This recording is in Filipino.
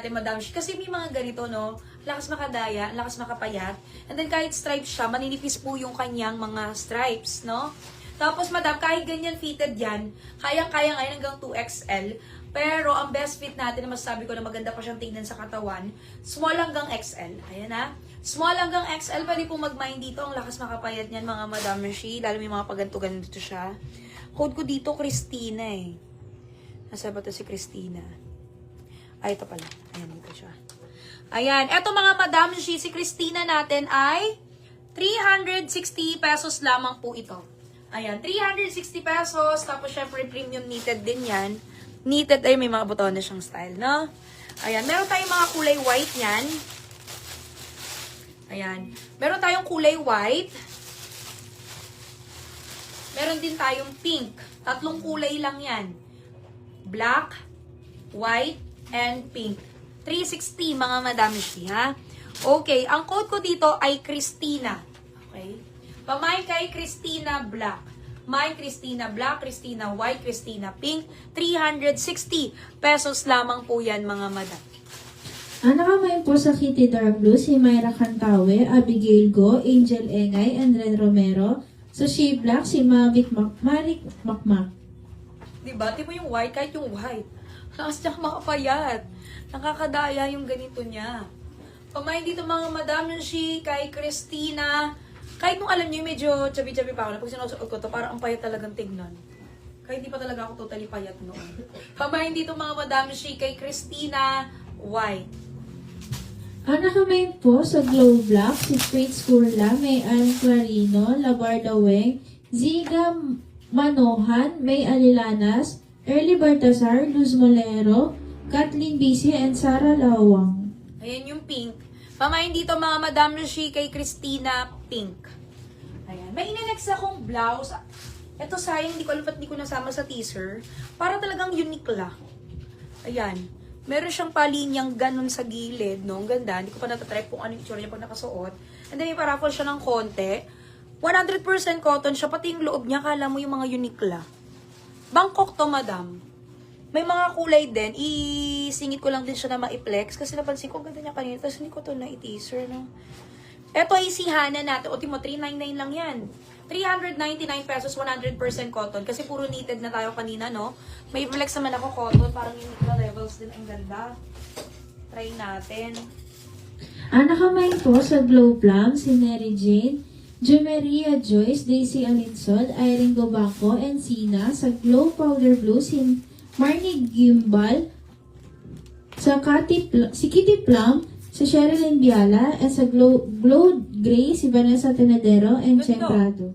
natin, Madam Shi. Kasi may mga ganito, no? Lakas makadaya, lakas makapayat. And then kahit stripes siya, maninipis po yung kanyang mga stripes, no? Tapos, Madam, kahit ganyan fitted yan, kayang-kaya ngayon hanggang 2XL. Pero, ang best fit natin na masasabi ko na maganda pa siyang tingnan sa katawan, small hanggang XL. Ayan na. Small hanggang XL, pwede po mag-mind dito. Ang lakas makapayat niyan, mga Madam Shi. Lalo may mga paganto-ganito siya. Code ko dito, Christina eh. Nasa ba ito si Christina? Ay, ito pala. Ayan, dito siya. Ayan. Eto mga Madam Shi, si Christina natin ay 360 pesos lamang po ito. Ayan, 360 pesos. Tapos, syempre, premium knitted din yan. Knitted ay may mga butones siyang style, no? Ayan, meron tayong mga kulay white yan. Ayan. Meron tayong kulay white. Meron din tayong pink. Tatlong kulay lang yan. Black, white, and pink. 360 mga Madam Shi, ha? Okay, ang code ko dito ay Christina. Okay? Pamay kay Christina Black. May Christina Black, Christina White, Christina Pink. 360 pesos lamang po yan mga Madam. Nakamayin po sa Kitty Dark Blue si Myra Cantawe, Abigail Go, Angel Engay, and Ren Romero. Sa Shea Black, si Mavic Marik Makmak. Diba? Tipo yung white, kahit yung white. Lakas niya makapayat. Nakakadaya yung ganito niya. Pamain dito mga Madam Shi, kay Christina. Kahit nung alam niyo, medyo chubby-chubby pa ako na pag sinusuot ko to, parang ang payat talagang tignan. Kahit di pa talaga ako totally payat noon. Pamain dito mga Madam Shi, kay Christina White. Nakamayin po sa Glow Black si Fritz Curla, May Ann Clarino, Labarda Weng, Ziga Manohan, May Alilanas, Early Baltazar, Luz Molero, Kathleen Bisi, and Sarah Lawang. Ayan yung pink. Pamain dito mga Madam Shi, kay Christina Pink. Ayan. May inenext akong blouse. Ito sayang, hindi ko alam ba't hindi ko nasama sa teaser. Para talagang unique lang. Ayan. Meron siyang palinyang ganun sa gilid, no? Ang ganda. Hindi ko pa natatry kung ano yung itsura niya pag nakasuot. And then may paraffle siya ng konti. 100% cotton siya. Pati yung loob niya, kala mo yung mga unique lang. Bangkok to, Madam. May mga kulay din. Isingit ko lang din siya na ma-flex. Kasi napansin ko, ganda niya kanina. Tapos hindi ko to na-teaser, no? Ito ay sihana natin. O, Timo, 399 lang yan. 399 pesos, 100% cotton. Kasi puro knitted na tayo kanina, no? May flex naman ako cotton. Parang unique na levels din. Ang ganda. Try natin. Nakamayin po sa Glow Plum si Mary Jane, Jumeria Joyce, Daisy Alinsod, Irene Gobaco, and Sina. Sa Glow Powder Blue si Marnie Gimbal, si Kitty Plum, si Sherilyn Biala, at sa Glow Gray si Vanessa Tenedero and Chen Prado.